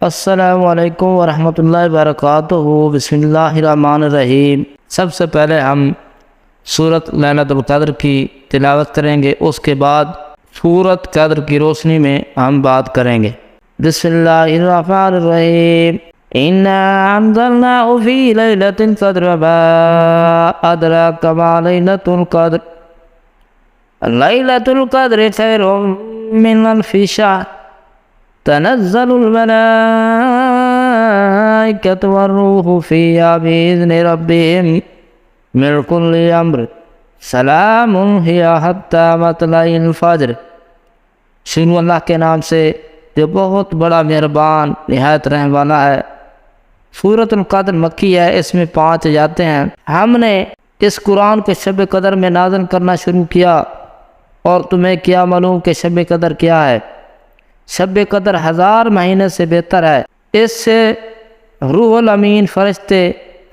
السلام علیکم ورحمۃ اللہ وبرکاتہ۔ بسم اللہ الرحمن الرحیم۔ سب سے پہلے ہم سورۃ لیلۃ القدر کی تلاوت کریں گے، اس کے بعد سورۃ قدر کی روشنی میں ہم بات کریں گے۔ بسم اللہ الرحمن الرحیم۔ اِنَّا أَنزَلْنَاهُ فِي لَيْلَةِ الْقَدْرِ وَمَا أَدْرَاكَ مَا لَيْلَةُ الْقَدْرِ لَيْلَةُ الْقَدْرِ خَيْرٌ مِّنْ أَلْفِ شَهْرٍ تنزل الملائكة والروح فيها بإذن ربهم من كل أمر سلام هي حتى مطلع الفجر۔ شروع اللہ کے نام سے جو بہت بڑا مہربان نہایت رحم والا ہے۔ سورۃ القدر مکی ہے، اس میں 5 آیاتیں ہیں۔ ہم نے اس قرآن کو شب قدر میں نازل کرنا شروع کیا، اور تمہیں کیا معلوم کہ شب قدر کیا ہے؟ شب قدر 1000 مہینے سے بہتر ہے۔ اس سے روح الامین فرشتے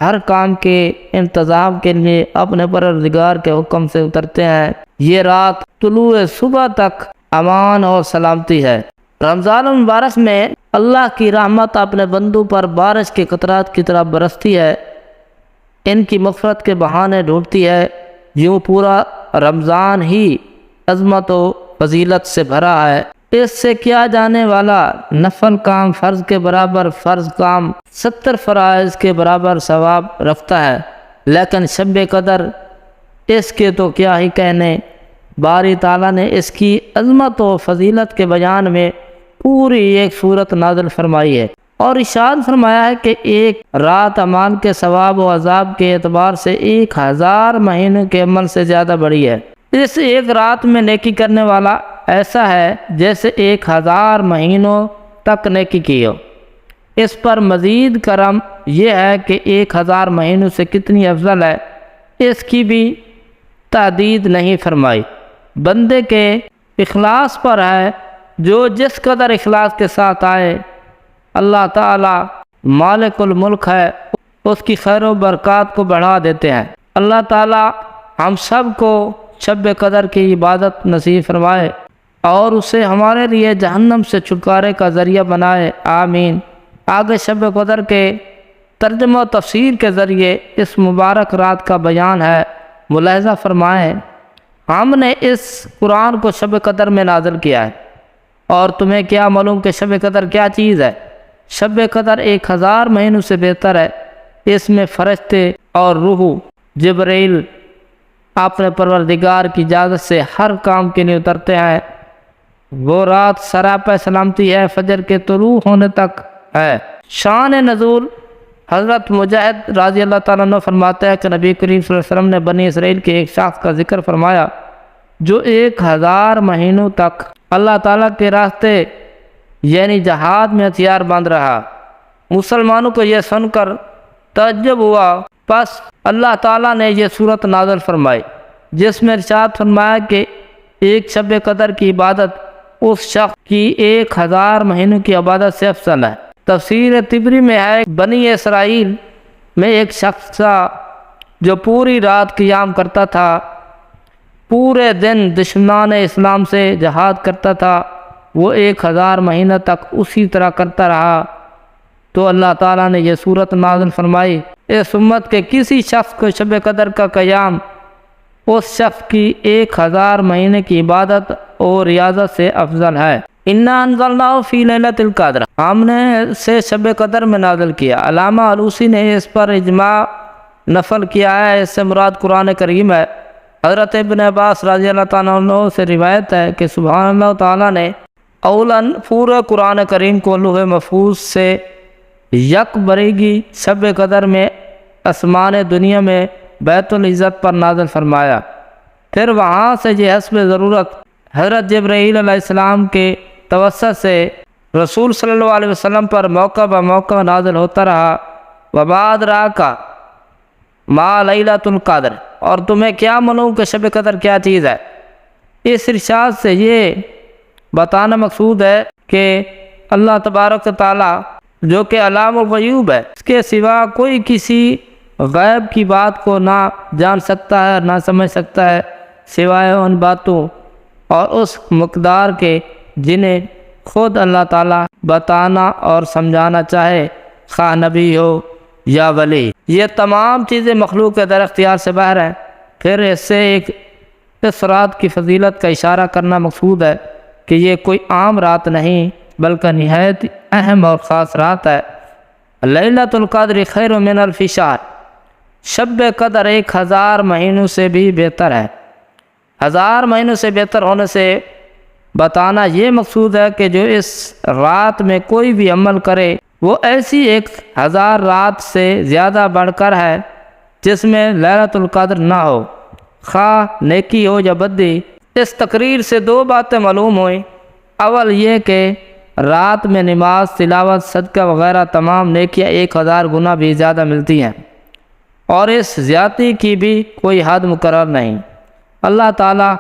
ہر کام کے انتظام کے لیے اپنے پروردگار کے حکم سے اترتے ہیں۔ یہ رات طلوع صبح تک امان اور سلامتی ہے۔ رمضان المبارک میں اللہ کی رحمت اپنے بندوں پر بارش کے قطرات کی طرح برستی ہے، ان کی مغفرت کے بہانے ڈھونڈتی ہے۔ یوں پورا رمضان ہی عظمت و فضیلت سے بھرا ہے۔ اس سے کیا جانے والا نفل کام فرض کے برابر، فرض کام 70 فرائض کے برابر ثواب رکھتا ہے۔ لیکن شب قدر، اس کے تو کیا ہی کہنے۔ باری تعالیٰ نے اس کی عظمت و فضیلت کے بیان میں پوری ایک سورت نازل فرمائی ہے، اور ارشاد فرمایا ہے کہ ایک رات اعمال کے ثواب و عذاب کے اعتبار سے 1000 مہینوں کے عمل سے زیادہ بڑی ہے۔ اس ایک رات میں نیکی کرنے والا ایسا ہے جیسے 1000 مہینوں تک نیکی کی ہو۔ اس پر مزید کرم یہ ہے کہ 1000 مہینوں سے کتنی افضل ہے، اس کی بھی تحدید نہیں فرمائی۔ بندے کے اخلاص پر ہے، جو جس قدر اخلاص کے ساتھ آئے۔ اللہ تعالی مالک الملک ہے، اس کی خیر و برکات کو بڑھا دیتے ہیں۔ اللہ تعالی ہم سب کو شب قدر کی عبادت نصیب فرمائے، اور اسے ہمارے لیے جہنم سے چھٹکارے کا ذریعہ بنائے، آمین۔ آگے شب قدر کے ترجمہ و تفسیر کے ذریعے اس مبارک رات کا بیان ہے، ملاحظہ فرمائیں۔ ہم نے اس قرآن کو شب قدر میں نازل کیا ہے، اور تمہیں کیا معلوم کہ شب قدر کیا چیز ہے؟ شب قدر 1000 مہینوں سے بہتر ہے۔ اس میں فرشتے اور روح جبرائیل اپنے پروردگار کی اجازت سے ہر کام کے لیے اترتے ہیں۔ وہ رات سراپا سلامتی ہے، فجر کے طلوع ہونے تک ہے۔ شان نزول حضرت مجاہد رضی اللہ تعالیٰ عنہ فرماتے ہیں کہ نبی کریم صلی اللہ علیہ وسلم نے بنی اسرائیل کے ایک شخص کا ذکر فرمایا جو 1000 مہینوں تک اللہ تعالیٰ کے راستے یعنی جہاد میں ہتھیار باندھ رہا۔ مسلمانوں کو یہ سن کر تعجب ہوا، پس اللہ تعالیٰ نے یہ سورت نازل فرمائی، جس میں ارشاد فرمایا کہ ایک شب قدر کی عبادت اس شخص کی 1000 مہینوں کی عبادت سے افضل ہے۔ تفسیر طبری میں ہے، بنی اسرائیل میں ایک شخص تھا جو پوری رات قیام کرتا تھا، پورے دن دشمنان اسلام سے جہاد کرتا تھا۔ وہ 1000 مہینہ تک اسی طرح کرتا رہا، تو اللہ تعالیٰ نے یہ سورت نازل فرمائی، اس امت کے کسی شخص کو شب قدر کا قیام اس شخص کی 1000 مہینے کی عبادت اور ریاضت سے افضل ہے۔ اِنَّا أَنزَلْنَاهُ فِي لَيْلَةِ الْقَدْرِ، ہم نے اسے شب قدر میں نازل کیا۔ علامہ علوسی نے اس پر اجماع نقل کیا ہے، اس سے مراد قرآن کریم ہے۔ حضرت ابن عباس رضی اللہ تعالیٰ عنہ سے روایت ہے کہ سبحان اللہ تعالیٰ نے اولاً پورے قرآن کریم کو لوح محفوظ سے یک بریگی شب قدر میں آسمان دنیا میں بیت العزت پر نازل فرمایا، پھر وہاں سے یہ حسب ضرورت حضرت جبرائیل علیہ السلام کے توسط سے رسول صلی اللہ علیہ وسلم پر موقع بہ موقع نازل ہوتا رہا۔ وَمَا أَدْرَاكَ مَا لَيْلَةُ الْقَدْرِ، اور تمہیں کیا معلوم کہ شب قدر کیا چیز ہے؟ اس ارشاد سے یہ بتانا مقصود ہے کہ اللہ تبارک و تعالیٰ جو کہ علام الغیوب ہے، اس کے سوا کوئی کسی غیب کی بات کو نہ جان سکتا ہے، نہ سمجھ سکتا ہے، سوائے ان باتوں اور اس مقدار کے جنہیں خود اللہ تعالیٰ بتانا اور سمجھانا چاہے، خواہ نبی ہو یا ولی۔ یہ تمام چیزیں مخلوق کے در اختیار سے باہر ہیں۔ پھر اس سے اس رات کی فضیلت کا اشارہ کرنا مقصود ہے کہ یہ کوئی عام رات نہیں بلکہ نہایت اہم اور خاص رات ہے۔ لیلۃ القدر خیر من الف شہر، شب قدر 1000 مہینوں سے بھی بہتر ہے۔ 1000 مہینوں سے بہتر ہونے سے بتانا یہ مقصود ہے کہ جو اس رات میں کوئی بھی عمل کرے وہ ایسی 1000 رات سے زیادہ بڑھ کر ہے جس میں لیلۃ القدر نہ ہو، خواہ نیکی ہو یا بدی۔ اس تقریر سے 2 باتیں معلوم ہوئیں۔ اول یہ کہ رات میں نماز، تلاوت، صدقہ وغیرہ تمام نیکیاں 1000 گنا بھی زیادہ ملتی ہیں، اور اس زیادتی کی بھی کوئی حد مقرر نہیں۔ اللہ تعالیٰ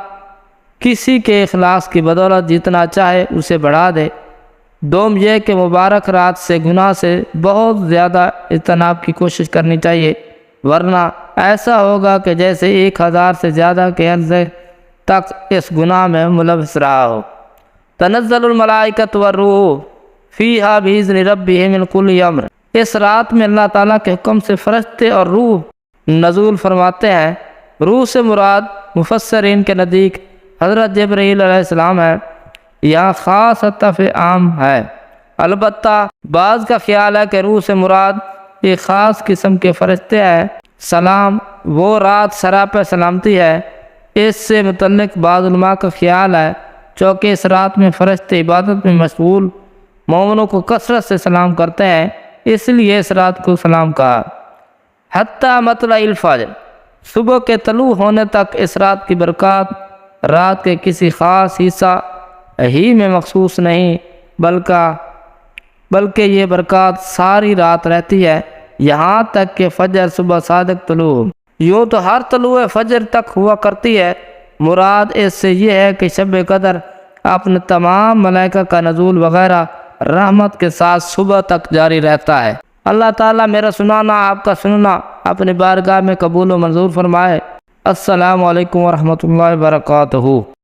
کسی کے اخلاص کی بدولت جتنا چاہے اسے بڑھا دے۔ دوم یہ کہ مبارک رات سے گناہ سے بہت زیادہ اجتناب کی کوشش کرنی چاہیے، ورنہ ایسا ہوگا کہ جیسے 1000 سے زیادہ کے عرصے تک اس گناہ میں ملوث رہا ہو۔ تنزل الملائکۃ والروح فیہا بإذن ربہم من کل امر، اس رات میں اللہ تعالیٰ کے حکم سے فرشتے اور روح نزول فرماتے ہیں۔ روح سے مراد مفسرین کے نزدیک حضرت جبرائیل علیہ السلام ہے، یہاں خاص عطف عام ہے۔ البتہ بعض کا خیال ہے کہ روح سے مراد ایک خاص قسم کے فرشتے ہیں۔ سلام، وہ رات سراپا سلامتی ہے، اس سے متعلق بعض علماء کا خیال ہے چونکہ اس رات میں فرشتے عبادت میں مشغول مومنوں کو کثرت سے سلام کرتے ہیں، اس لیے اس رات کو سلام کہا۔ حتیٰ مطلع الفجر، صبح کے طلوع ہونے تک اس رات کی برکات رات کے کسی خاص حصہ ہی میں مخصوص نہیں بلکہ یہ برکات ساری رات رہتی ہے، یہاں تک کہ فجر صبح صادق طلوع ہو۔ یوں تو ہر طلوع فجر تک ہوا کرتی ہے، مراد اس سے یہ ہے کہ شب قدر اپنے تمام ملائکہ کا نزول وغیرہ رحمت کے ساتھ صبح تک جاری رہتا ہے۔ اللہ تعالیٰ میرا سنانا، آپ کا سننا اپنے بارگاہ میں قبول و منظور فرمائے۔ السلام علیکم ورحمۃ اللہ وبرکاتہ۔